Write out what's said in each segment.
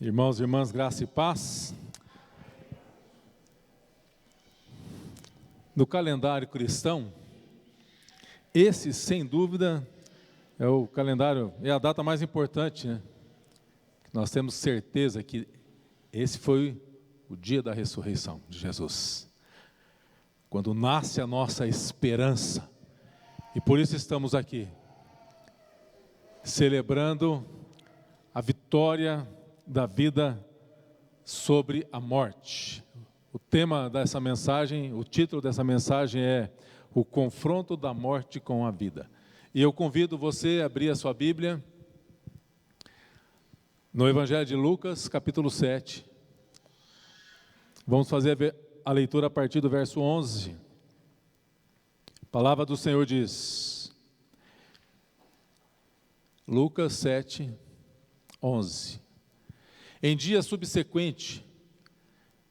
Irmãos e irmãs, graça e paz. No calendário cristão, esse, sem dúvida, é o calendário, é a data mais importante, né? Nós temos certeza que esse foi o dia da ressurreição de Jesus, quando nasce a nossa esperança, e por isso estamos aqui, celebrando a vitória da vida sobre a morte. O tema dessa mensagem, o título dessa mensagem é o confronto da morte com a vida. E eu convido você a abrir a sua Bíblia no Evangelho de Lucas, capítulo 7. Vamos fazer a leitura a partir do verso 11. A palavra do Senhor diz, Lucas 7, 11. Em dia subsequente,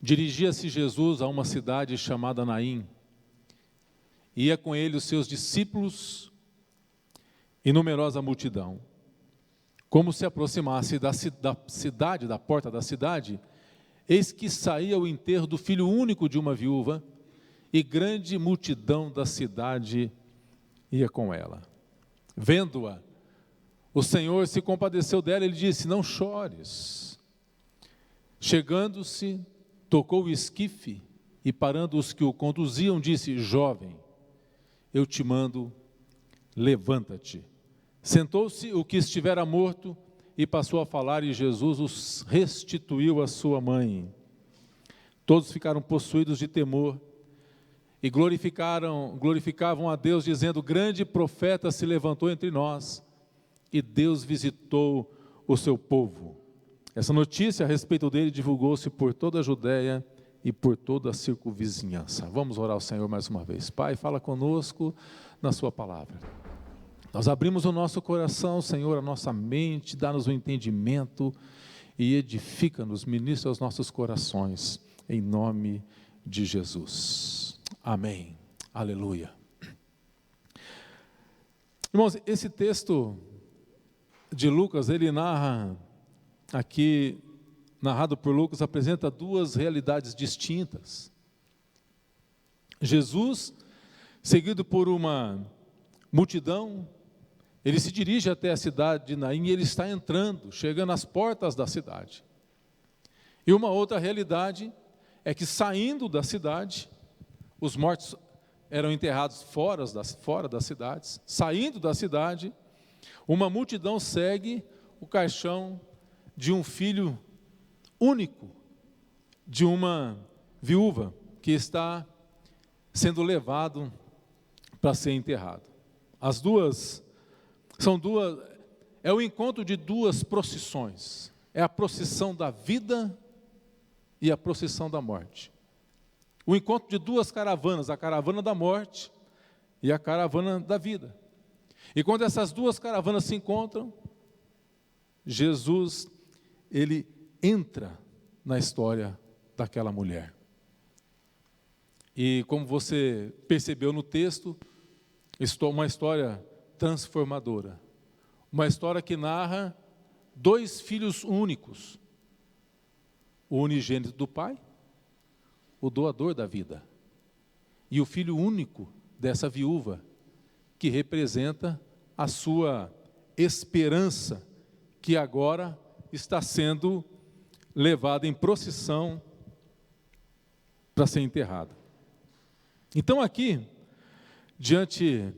dirigia-se Jesus a uma cidade chamada Naim. Ia com ele os seus discípulos e numerosa multidão. Como se aproximasse da cidade, da porta da cidade, eis que saía o enterro do filho único de uma viúva, e grande multidão da cidade ia com ela. Vendo-a, o Senhor se compadeceu dela e lhe disse: não chores. Chegando-se, tocou o esquife e, parando os que o conduziam, disse: jovem, eu te mando, levanta-te. Sentou-se o que estivera morto e passou a falar, e Jesus os restituiu à sua mãe. Todos ficaram possuídos de temor e glorificavam a Deus, dizendo: grande profeta se levantou entre nós, e Deus visitou o seu povo. Essa notícia a respeito dele divulgou-se por toda a Judéia e por toda a circunvizinhança. Vamos orar ao Senhor mais uma vez. Pai, fala conosco na sua palavra. Nós abrimos o nosso coração, Senhor, a nossa mente, dá-nos o entendimento e edifica-nos, ministra aos nossos corações, em nome de Jesus. Amém. Aleluia. Irmãos, esse texto de Lucas, ele narra aqui, narrado por Lucas, apresenta duas realidades distintas. Jesus, seguido por uma multidão, ele se dirige até a cidade de Naim e ele está entrando, chegando às portas da cidade. E uma outra realidade é que, saindo da cidade, os mortos eram enterrados fora das cidades. Saindo da cidade, uma multidão segue o caixão de um filho único, de uma viúva que está sendo levado para ser enterrado. É o encontro de duas procissões, é a procissão da vida e a procissão da morte. O encontro de duas caravanas, a caravana da morte e a caravana da vida. E quando essas duas caravanas se encontram, Jesus, ele entra na história daquela mulher. E como você percebeu no texto, uma história transformadora. Uma história que narra dois filhos únicos. O unigênito do Pai, o doador da vida. E o filho único dessa viúva, que representa a sua esperança, que agora está sendo levada em procissão para ser enterrada. Então aqui, diante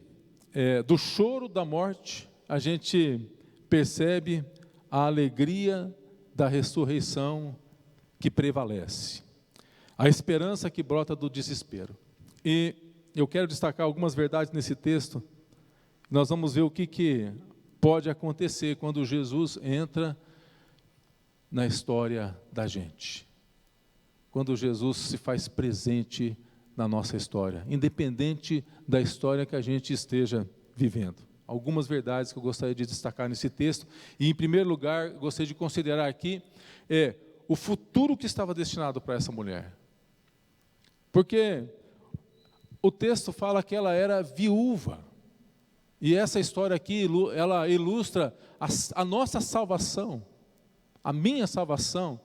do choro da morte, a gente percebe a alegria da ressurreição que prevalece, a esperança que brota do desespero. E eu quero destacar algumas verdades nesse texto. Nós vamos ver o que pode acontecer quando Jesus entra na história da gente. Quando Jesus se faz presente na nossa história, independente da história que a gente esteja vivendo. Algumas verdades que eu gostaria de destacar nesse texto, e em primeiro lugar, gostaria de considerar aqui, o futuro que estava destinado para essa mulher. Porque o texto fala que ela era viúva, e essa história aqui, ela ilustra a nossa salvação. a minha salvação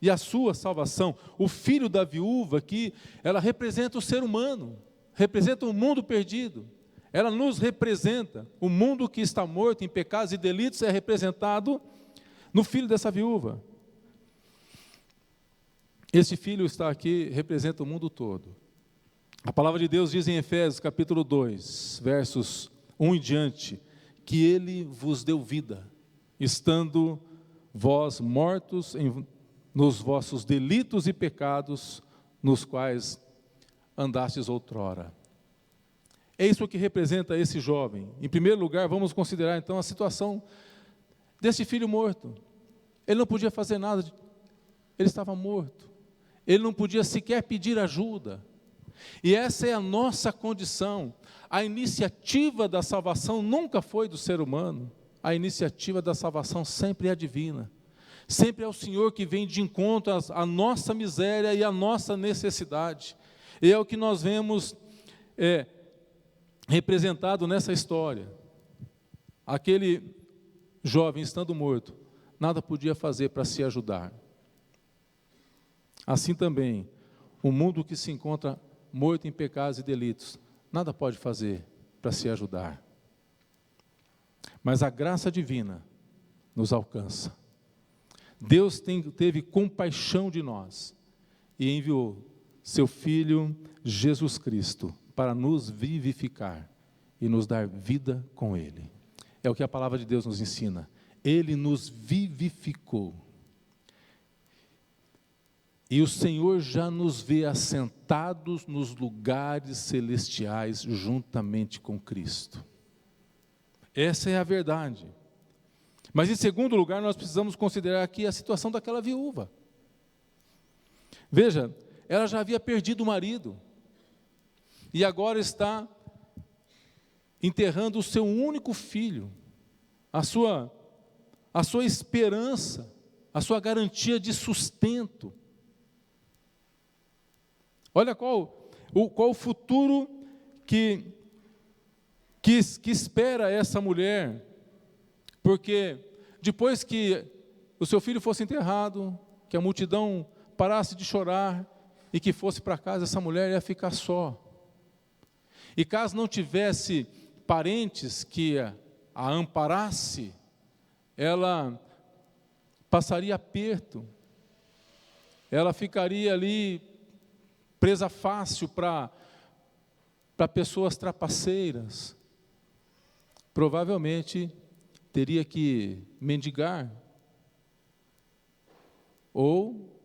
e a sua salvação. O filho da viúva aqui, ela representa o ser humano, representa o mundo perdido. Ela nos representa. O mundo que está morto em pecados e delitos é representado no filho dessa viúva. Esse filho está aqui, representa o mundo todo. A palavra de Deus diz em Efésios capítulo 2, versos 1 em diante, que Ele vos deu vida, estando vós mortos nos vossos delitos e pecados, nos quais andastes outrora. É isso que representa esse jovem. Em primeiro lugar, vamos considerar então a situação desse filho morto. Ele não podia fazer nada, ele estava morto. Ele não podia sequer pedir ajuda. E essa é a nossa condição. A iniciativa da salvação nunca foi do ser humano. A iniciativa da salvação sempre é divina. Sempre é o Senhor que vem de encontro à nossa miséria e à nossa necessidade. E é o que nós vemos representado nessa história. Aquele jovem estando morto, nada podia fazer para se ajudar. Assim também, o mundo que se encontra morto em pecados e delitos, nada pode fazer para se ajudar. Mas a graça divina nos alcança. Deus teve compaixão de nós e enviou seu Filho Jesus Cristo para nos vivificar e nos dar vida com Ele. É o que a palavra de Deus nos ensina. Ele nos vivificou. E o Senhor já nos vê assentados nos lugares celestiais juntamente com Cristo. Essa é a verdade. Mas em segundo lugar, nós precisamos considerar aqui a situação daquela viúva. Veja, ela já havia perdido o marido. E agora está enterrando o seu único filho. A sua esperança, a sua garantia de sustento. Olha qual o futuro que espera essa mulher, porque depois que o seu filho fosse enterrado, que a multidão parasse de chorar e que fosse para casa, essa mulher ia ficar só. E caso não tivesse parentes que a amparasse, ela passaria aperto, ela ficaria ali presa fácil para pessoas trapaceiras. Provavelmente teria que mendigar ou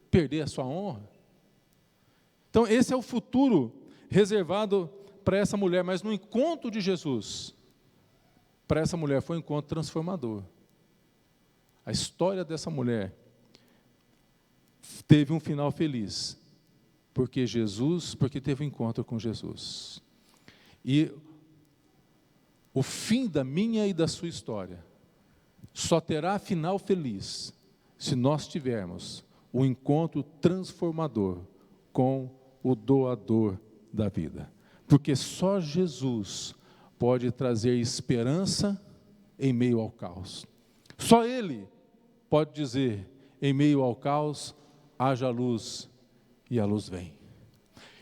perder a sua honra. Então esse é o futuro reservado para essa mulher, mas no encontro de Jesus, para essa mulher foi um encontro transformador. A história dessa mulher teve um final feliz, porque teve um encontro com Jesus. E o fim da minha e da sua história só terá final feliz se nós tivermos o encontro transformador com o doador da vida. Porque só Jesus pode trazer esperança em meio ao caos. Só Ele pode dizer, em meio ao caos, haja luz, e a luz vem.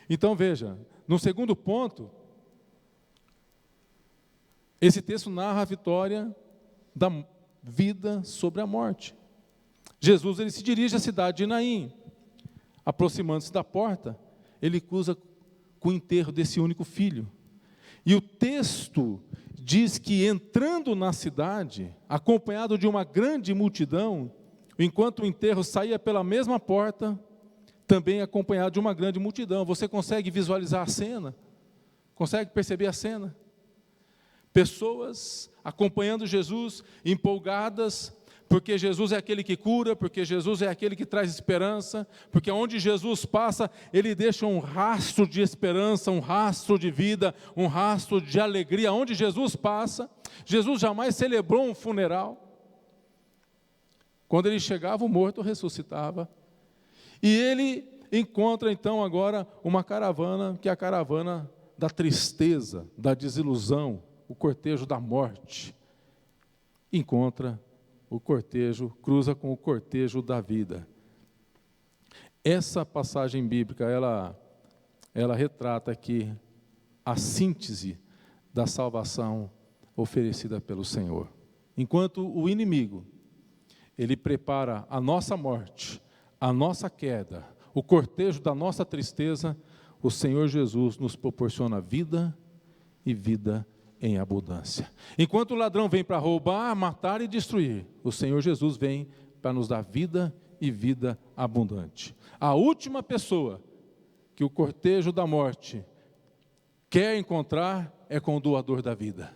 Então veja, no segundo ponto, esse texto narra a vitória da vida sobre a morte. Jesus ele se dirige à cidade de Naim. Aproximando-se da porta, ele cruza com o enterro desse único filho. E o texto diz que entrando na cidade, acompanhado de uma grande multidão, enquanto o enterro saía pela mesma porta, também acompanhado de uma grande multidão. Você consegue visualizar a cena? Consegue perceber a cena? Pessoas acompanhando Jesus, empolgadas, porque Jesus é aquele que cura, porque Jesus é aquele que traz esperança, porque onde Jesus passa, Ele deixa um rastro de esperança, um rastro de vida, um rastro de alegria. Onde Jesus passa, Jesus jamais celebrou um funeral. Quando Ele chegava, o morto ressuscitava. E Ele encontra então agora uma caravana, que é a caravana da tristeza, da desilusão, o cortejo da morte. Encontra o cortejo, cruza com o cortejo da vida. Essa passagem bíblica, ela retrata aqui a síntese da salvação oferecida pelo Senhor. Enquanto o inimigo, ele prepara a nossa morte, a nossa queda, o cortejo da nossa tristeza, o Senhor Jesus nos proporciona vida e vida em abundância. Enquanto o ladrão vem para roubar, matar e destruir, o Senhor Jesus vem para nos dar vida e vida abundante. A última pessoa que o cortejo da morte quer encontrar é com o doador da vida,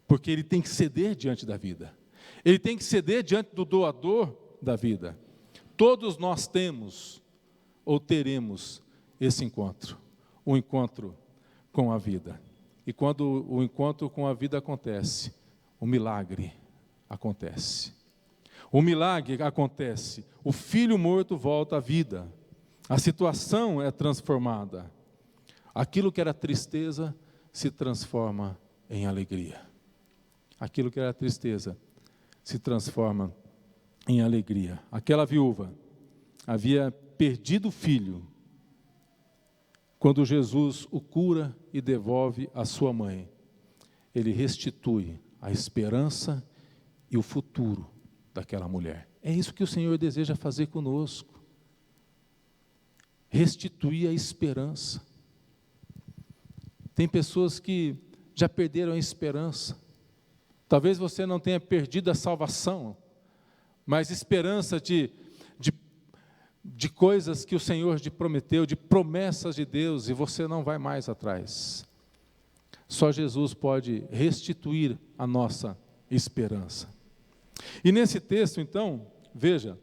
porque ele tem que ceder diante da vida, ele tem que ceder diante do doador da vida. Todos nós temos ou teremos esse encontro, o encontro com a vida. E quando o encontro com a vida acontece, o milagre acontece. O milagre acontece, o filho morto volta à vida, a situação é transformada. Aquilo que era tristeza se transforma em alegria. Aquilo que era tristeza se transforma em alegria. Aquela viúva havia perdido o filho. Quando Jesus o cura e devolve à sua mãe, ele restitui a esperança e o futuro daquela mulher. É isso que o Senhor deseja fazer conosco. Restituir a esperança. Tem pessoas que já perderam a esperança. Talvez você não tenha perdido a salvação, mas esperança de coisas que o Senhor te prometeu, de promessas de Deus, e você não vai mais atrás. Só Jesus pode restituir a nossa esperança. E nesse texto, então, veja,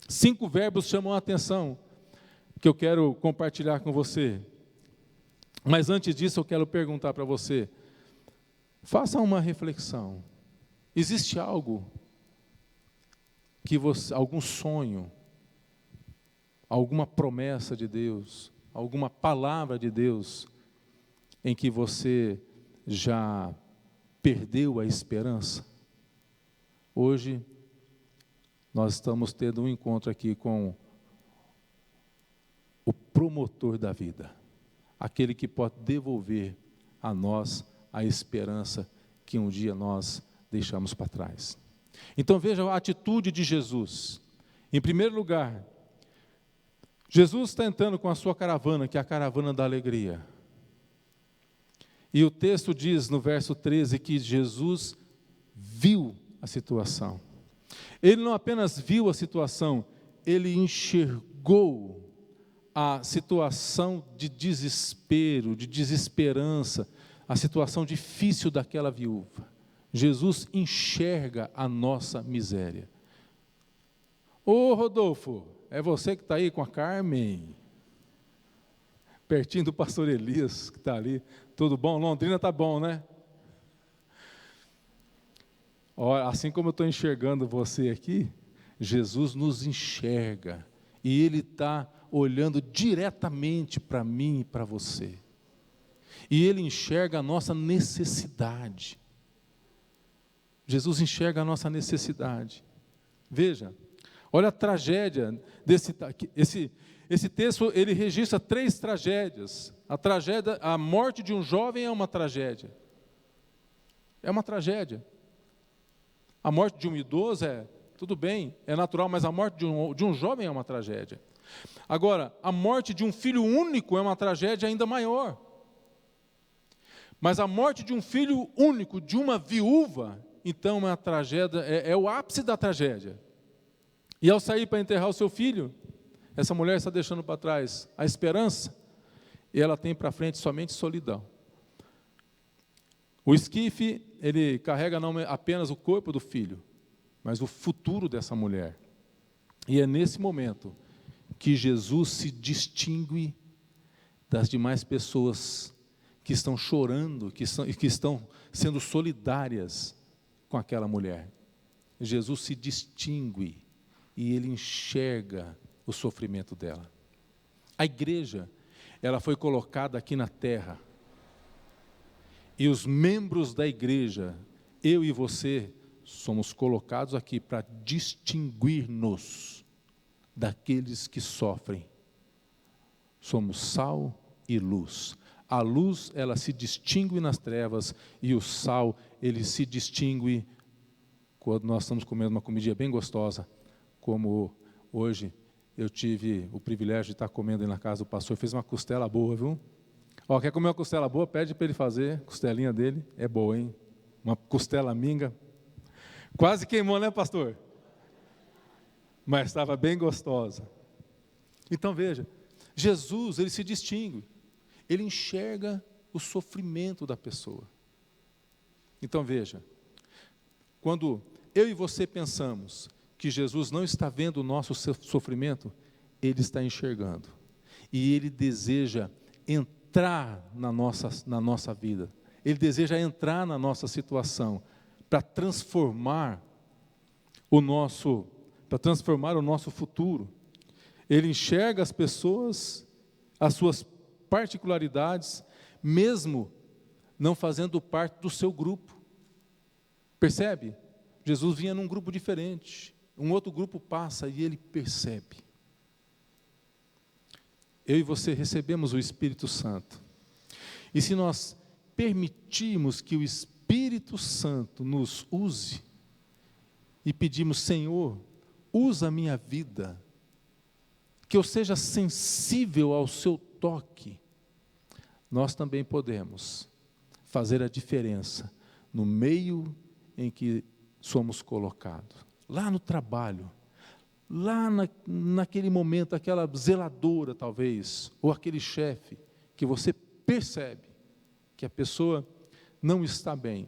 5 verbos chamam a atenção, que eu quero compartilhar com você. Mas antes disso, eu quero perguntar para você, faça uma reflexão. Existe algo que você, algum sonho, alguma promessa de Deus, alguma palavra de Deus, em que você já perdeu a esperança? Hoje, nós estamos tendo um encontro aqui com o promotor da vida, aquele que pode devolver a nós a esperança que um dia nós deixamos para trás. Então veja a atitude de Jesus. Em primeiro lugar, Jesus está entrando com a sua caravana, que é a caravana da alegria. E o texto diz no verso 13 que Jesus viu a situação. Ele não apenas viu a situação, ele enxergou a situação de desespero, de desesperança, a situação difícil daquela viúva. Jesus enxerga a nossa miséria. Ô Rodolfo, é você que está aí com a Carmen, pertinho do pastor Elias, que está ali. Tudo bom? Londrina está bom, né? Olha, assim como eu estou enxergando você aqui, Jesus nos enxerga, e Ele está olhando diretamente para mim e para você. E Ele enxerga a nossa necessidade. Jesus enxerga a nossa necessidade. Veja, olha a tragédia esse texto, ele registra 3 tragédias. A morte de um jovem é uma tragédia. É uma tragédia. A morte de um idoso tudo bem, é natural, mas a morte de um jovem é uma tragédia. Agora, a morte de um filho único é uma tragédia ainda maior. Mas a morte de um filho único, de uma viúva, então é uma tragédia, é o ápice da tragédia. E ao sair para enterrar o seu filho, essa mulher está deixando para trás a esperança, e ela tem para frente somente solidão. O esquife, ele carrega não apenas o corpo do filho, mas o futuro dessa mulher. E é nesse momento que Jesus se distingue das demais pessoas que estão chorando, que estão sendo solidárias com aquela mulher. Jesus se distingue e ele enxerga o sofrimento dela. A igreja, ela foi colocada aqui na terra, e os membros da igreja, eu e você, somos colocados aqui para distinguir-nos daqueles que sofrem. Somos sal e luz. A luz, ela se distingue nas trevas, e o sal, ele se distingue quando nós estamos comendo uma comidinha bem gostosa, como hoje eu tive o privilégio de estar comendo aí na casa do pastor, fez uma costela boa, viu? Ó, quer comer uma costela boa? Pede para ele fazer, costelinha dele, é boa, hein? Uma costela minga, quase queimou, né, pastor? Mas estava bem gostosa. Então veja, Jesus, ele se distingue, ele enxerga o sofrimento da pessoa. Então veja, quando eu e você pensamos que Jesus não está vendo o nosso sofrimento, ele está enxergando. E ele deseja entrar na nossa vida. Ele deseja entrar na nossa situação para transformar o nosso futuro. Ele enxerga as pessoas, as suas particularidades, mesmo não fazendo parte do seu grupo. Percebe? Jesus vinha num grupo diferente, um outro grupo passa e ele percebe. Eu e você recebemos o Espírito Santo. E se nós permitirmos que o Espírito Santo nos use, e pedimos, Senhor, usa a minha vida, que eu seja sensível ao seu toque, nós também podemos fazer a diferença no meio em que somos colocados. Lá no trabalho, lá naquele momento, aquela zeladora talvez, ou aquele chefe, que você percebe que a pessoa não está bem.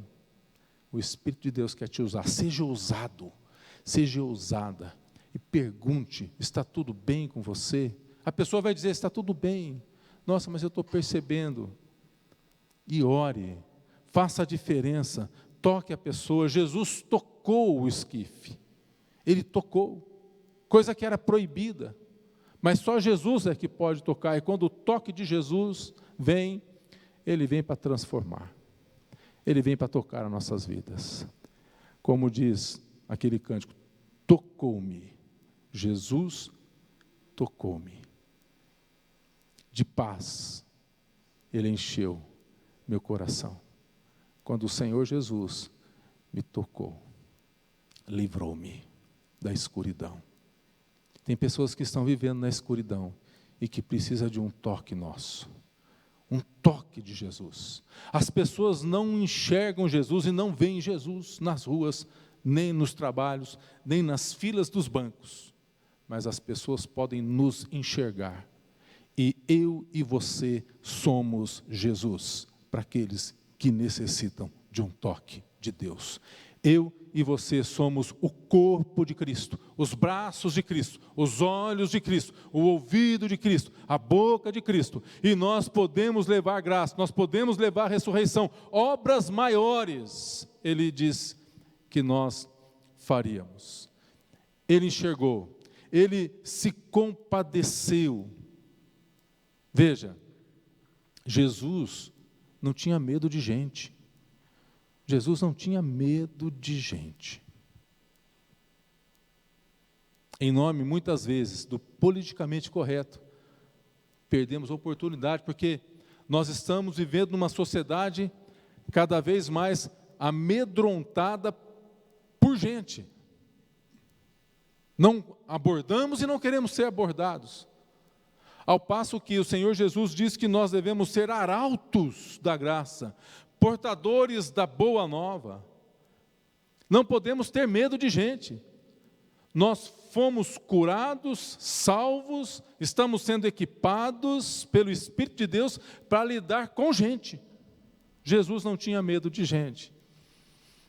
O Espírito de Deus quer te usar. Seja ousado, seja ousada, e pergunte, está tudo bem com você? A pessoa vai dizer, está tudo bem. Nossa, mas eu estou percebendo. E ore, faça a diferença, toque a pessoa. Jesus tocou o esquife, ele tocou, coisa que era proibida, mas só Jesus é que pode tocar, e quando o toque de Jesus vem, ele vem para transformar, ele vem para tocar as nossas vidas, como diz aquele cântico, tocou-me, Jesus tocou-me, de paz, ele encheu meu coração, quando o Senhor Jesus me tocou, livrou-me da escuridão. Tem pessoas que estão vivendo na escuridão e que precisam de um toque nosso, um toque de Jesus. As pessoas não enxergam Jesus e não veem Jesus nas ruas, nem nos trabalhos, nem nas filas dos bancos, mas as pessoas podem nos enxergar, e eu e você somos Jesus, para aqueles que necessitam de um toque de Deus. Eu e você somos o corpo de Cristo, os braços de Cristo, os olhos de Cristo, o ouvido de Cristo, a boca de Cristo, e nós podemos levar graça, nós podemos levar ressurreição, obras maiores, ele diz que nós faríamos. Ele enxergou, ele se compadeceu. Veja, Jesus não tinha medo de gente. Jesus não tinha medo de gente. Em nome, muitas vezes, do politicamente correto, perdemos a oportunidade, porque nós estamos vivendo numa sociedade cada vez mais amedrontada por gente. Não abordamos e não queremos ser abordados. Ao passo que o Senhor Jesus diz que nós devemos ser arautos da graça, portadores da boa nova. Não podemos ter medo de gente. Nós fomos curados, salvos, estamos sendo equipados pelo Espírito de Deus para lidar com gente. Jesus não tinha medo de gente.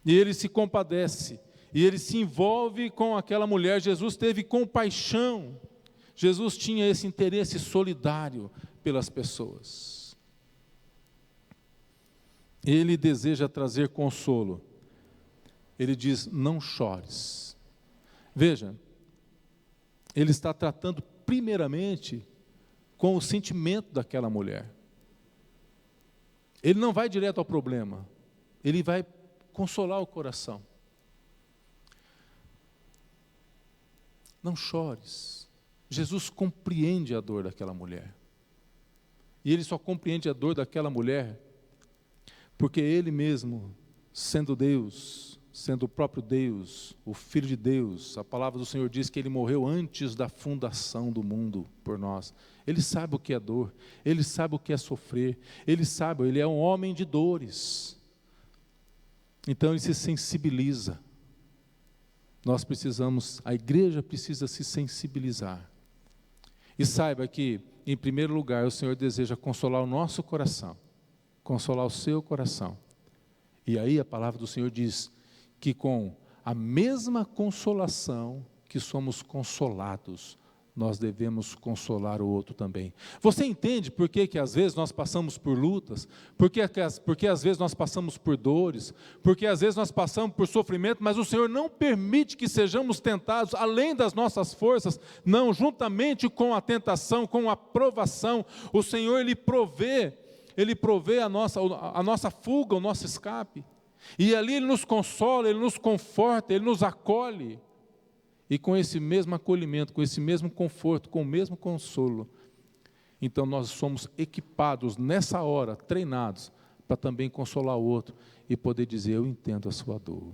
E ele se compadece, e ele se envolve com aquela mulher. Jesus teve compaixão. Jesus tinha esse interesse solidário pelas pessoas. Ele deseja trazer consolo. Ele diz, não chores. Veja, ele está tratando primeiramente com o sentimento daquela mulher. Ele não vai direto ao problema, ele vai consolar o coração. não chores. Jesus compreende a dor daquela mulher. E Ele só compreende a dor daquela mulher porque Ele mesmo, sendo Deus, sendo o próprio Deus, o Filho de Deus, a palavra do Senhor diz que Ele morreu antes da fundação do mundo por nós. Ele sabe o que é dor, Ele sabe o que é sofrer, Ele sabe, Ele é um homem de dores. Então Ele se sensibiliza. Nós precisamos, a igreja precisa se sensibilizar. E saiba que, em primeiro lugar, o Senhor deseja consolar o nosso coração, consolar o seu coração. E aí a palavra do Senhor diz que com a mesma consolação que somos consolados, nós devemos consolar o outro também. Você entende por que às vezes nós passamos por lutas? Porque às vezes nós passamos por dores? Porque às vezes nós passamos por sofrimento, mas o Senhor não permite que sejamos tentados além das nossas forças. Não, juntamente com a tentação, com a provação, o Senhor Ele provê a nossa fuga, o nosso escape. E ali Ele nos consola, Ele nos conforta, Ele nos acolhe. E com esse mesmo acolhimento, com esse mesmo conforto, com o mesmo consolo, então nós somos equipados nessa hora, treinados, para também consolar o outro e poder dizer: eu entendo a sua dor,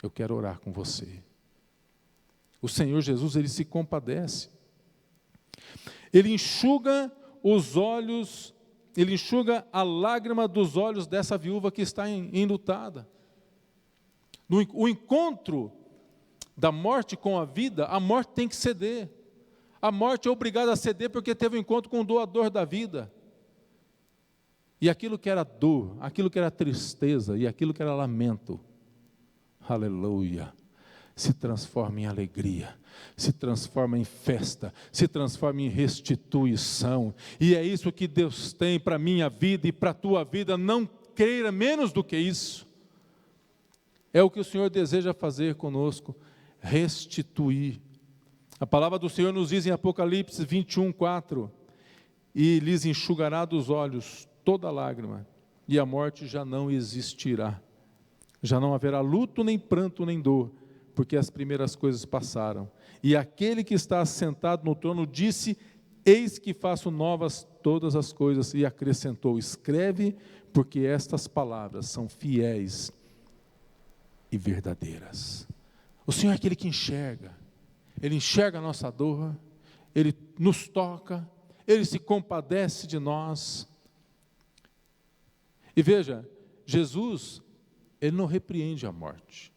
eu quero orar com você. O Senhor Jesus, Ele se compadece, Ele enxuga os olhos, Ele enxuga a lágrima dos olhos dessa viúva que está enlutada. O encontro da morte com a vida, a morte tem que ceder. A morte é obrigada a ceder porque teve um encontro com o doador da vida. E aquilo que era dor, aquilo que era tristeza e aquilo que era lamento, aleluia, se transforma em alegria, se transforma em festa, se transforma em restituição. E é isso que Deus tem para a minha vida e para a tua vida. Não queira menos do que isso. É o que o Senhor deseja fazer conosco. Restituir. A palavra do Senhor nos diz em Apocalipse 21:4: e lhes enxugará dos olhos toda lágrima, e a morte já não existirá. Já não haverá luto, nem pranto, nem dor, porque as primeiras coisas passaram. E aquele que está assentado no trono disse: eis que faço novas todas as coisas, e acrescentou: escreve, porque estas palavras são fiéis e verdadeiras. O Senhor é aquele que enxerga, Ele enxerga a nossa dor, Ele nos toca, Ele se compadece de nós. E veja, Jesus, Ele não repreende a morte,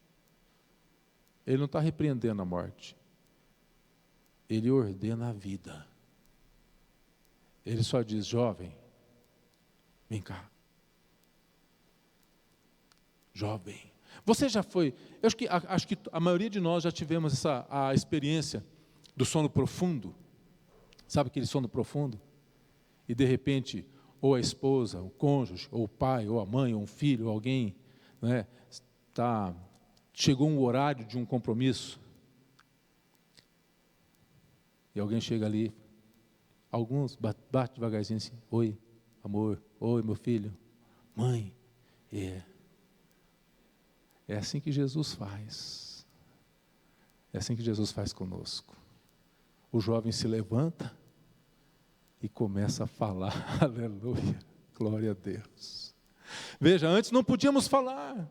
Ele não está repreendendo a morte, Ele ordena a vida. Ele só diz: jovem, vem cá, jovem. Você já foi, acho que a maioria de nós já tivemos a experiência do sono profundo. Sabe aquele sono profundo? E de repente, ou a esposa, o cônjuge, ou o pai, ou a mãe, ou um filho, ou alguém, né, chegou um horário de um compromisso, e alguém chega ali, alguns bate devagarzinho assim: oi, amor, oi, meu filho, mãe, É assim que Jesus faz. É assim que Jesus faz conosco. O jovem se levanta e começa a falar. Aleluia, glória a Deus. Veja, antes não podíamos falar,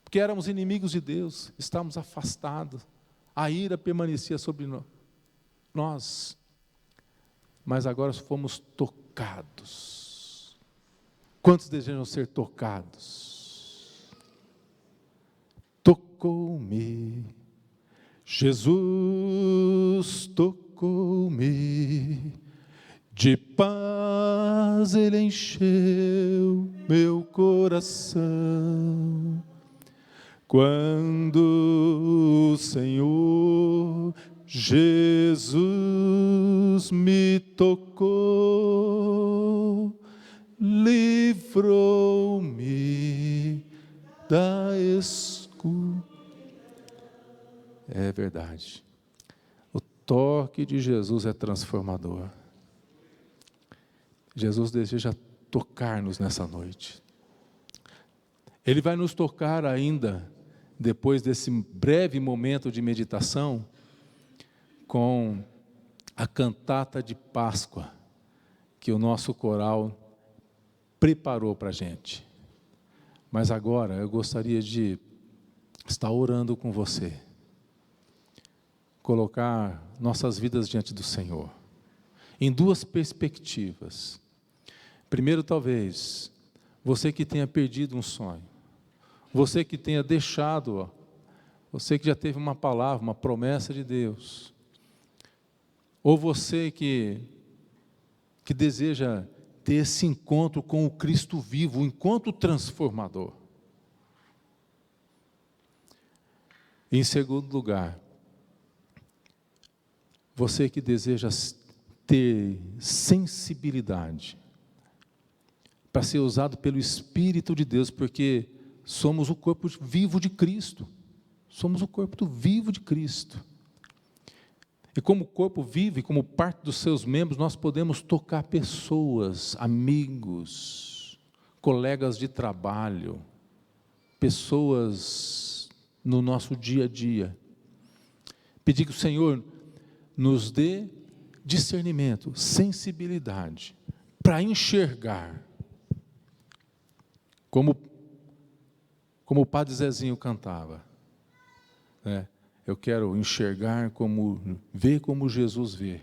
porque éramos inimigos de Deus, estávamos afastados, a ira permanecia sobre nós, mas agora fomos tocados. Quantos desejam ser tocados? Tocou-me, Jesus tocou-me, de paz Ele encheu meu coração. Quando o Senhor Jesus me tocou, livrou-me da escuridão. É verdade. O toque de Jesus é transformador. Jesus deseja tocar-nos nessa noite. Ele vai nos tocar ainda depois desse breve momento de meditação, com a cantata de Páscoa que o nosso coral preparou para a gente. Mas agora eu gostaria de estar orando com você, colocar nossas vidas diante do Senhor, em duas perspectivas. Primeiro, talvez, você que tenha perdido um sonho, você que tenha deixado, você que já teve uma palavra, uma promessa de Deus, ou você que deseja ter esse encontro com o Cristo vivo, um encontro transformador. Em segundo lugar, você que deseja ter sensibilidade para ser usado pelo Espírito de Deus, porque somos o corpo vivo de Cristo. Somos o corpo vivo de Cristo. E como corpo vivo e como parte dos seus membros, nós podemos tocar pessoas, amigos, colegas de trabalho, pessoas no nosso dia a dia. Pedir que o Senhor nos dê discernimento, sensibilidade, para enxergar, como o Padre Zezinho cantava, né? Eu quero enxergar ver como Jesus vê,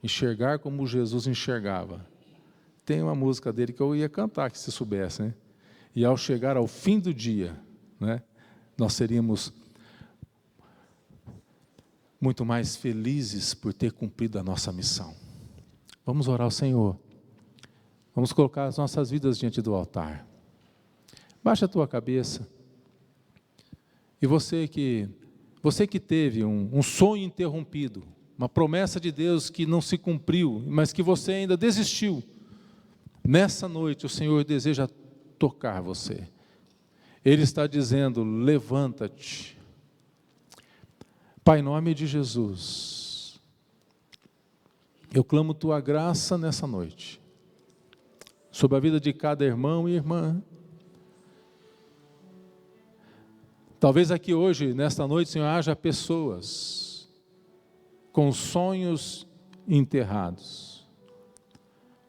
enxergar como Jesus enxergava. Tem uma música dele que eu ia cantar, que se soubesse, né? E ao chegar ao fim do dia, né, nós seríamos muito mais felizes por ter cumprido a nossa missão. Vamos orar ao Senhor. Vamos colocar as nossas vidas diante do altar. Baixa a tua cabeça. E você que teve um sonho interrompido, uma promessa de Deus que não se cumpriu, mas que você ainda desistiu, nessa noite o Senhor deseja tocar você. Ele está dizendo: levanta-te. Pai, em nome de Jesus, eu clamo tua graça nessa noite, sobre a vida de cada irmão e irmã. Talvez aqui hoje, nesta noite, Senhor, haja pessoas com sonhos enterrados,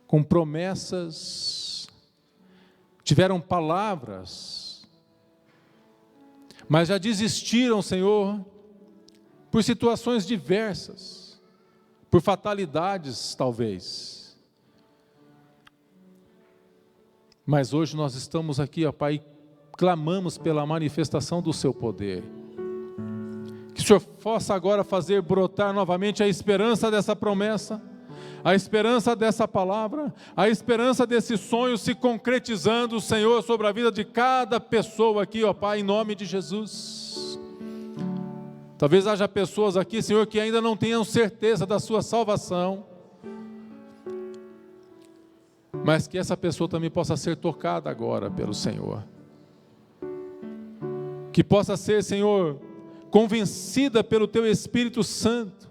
com promessas, tiveram palavras, mas já desistiram, Senhor, por situações diversas, por fatalidades talvez. Mas hoje nós estamos aqui, ó Pai, clamamos pela manifestação do seu poder. Que o Senhor possa agora fazer brotar novamente a esperança dessa promessa, a esperança dessa palavra, a esperança desse sonho se concretizando, Senhor, sobre a vida de cada pessoa aqui, ó Pai, em nome de Jesus. Talvez haja pessoas aqui, Senhor, que ainda não tenham certeza da sua salvação, mas que essa pessoa também possa ser tocada agora pelo Senhor. Que possa ser, Senhor, convencida pelo Teu Espírito Santo,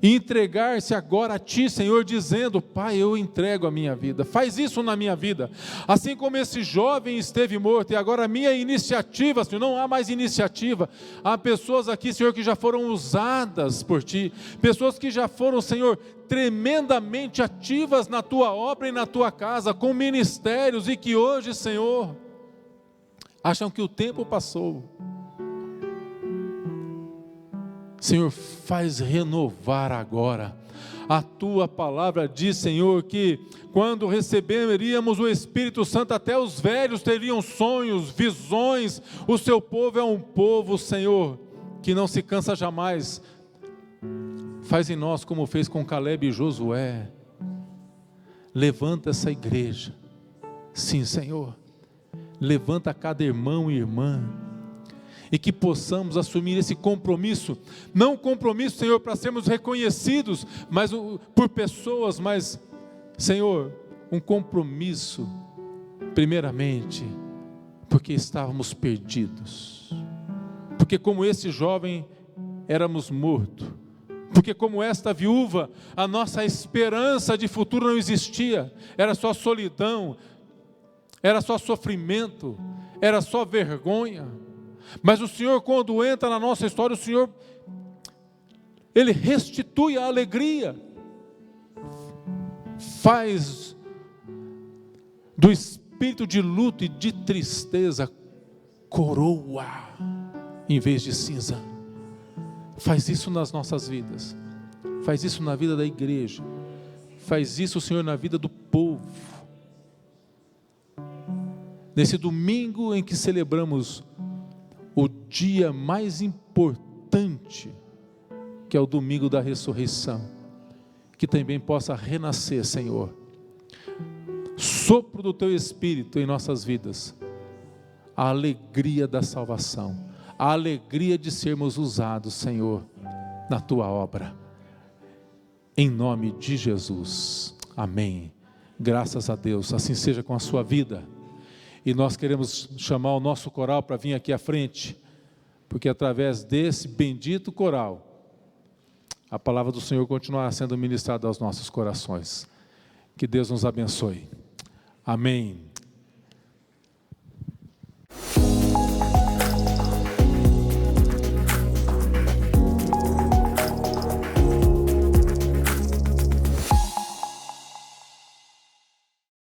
e entregar-se agora a Ti, Senhor, dizendo: Pai, eu entrego a minha vida, faz isso na minha vida, assim como esse jovem esteve morto, e agora a minha iniciativa, Senhor, não há mais iniciativa, há pessoas aqui, Senhor, que já foram usadas por Ti, pessoas que já foram, Senhor, tremendamente ativas na Tua obra e na Tua casa, com ministérios, e que hoje, Senhor, acham que o tempo passou. Senhor, faz renovar agora. A Tua palavra diz, Senhor, que quando receberíamos o Espírito Santo, até os velhos teriam sonhos, visões. O Seu povo é um povo, Senhor, que não se cansa jamais. Faz em nós como fez com Caleb e Josué. Levanta essa igreja. Sim, Senhor. Levanta cada irmão e irmã, e que possamos assumir esse compromisso, não um compromisso, Senhor, para sermos reconhecidos, mas por pessoas, mas, Senhor, um compromisso, primeiramente, porque estávamos perdidos, porque como esse jovem, éramos mortos, porque como esta viúva, a nossa esperança de futuro não existia, era só solidão, era só sofrimento, era só vergonha. Mas o Senhor, quando entra na nossa história, o Senhor, Ele restitui a alegria, faz do espírito de luto e de tristeza coroa em vez de cinza. Faz isso nas nossas vidas, faz isso na vida da igreja, faz isso, Senhor, na vida do povo. Nesse domingo em que celebramos o dia mais importante, que é o domingo da ressurreição, que também possa renascer, Senhor, sopro do Teu Espírito em nossas vidas, a alegria da salvação, a alegria de sermos usados, Senhor, na Tua obra, em nome de Jesus, amém. Graças a Deus, assim seja com a sua vida. E nós queremos chamar o nosso coral para vir aqui à frente, porque através desse bendito coral, a palavra do Senhor continuará sendo ministrada aos nossos corações. Que Deus nos abençoe. Amém.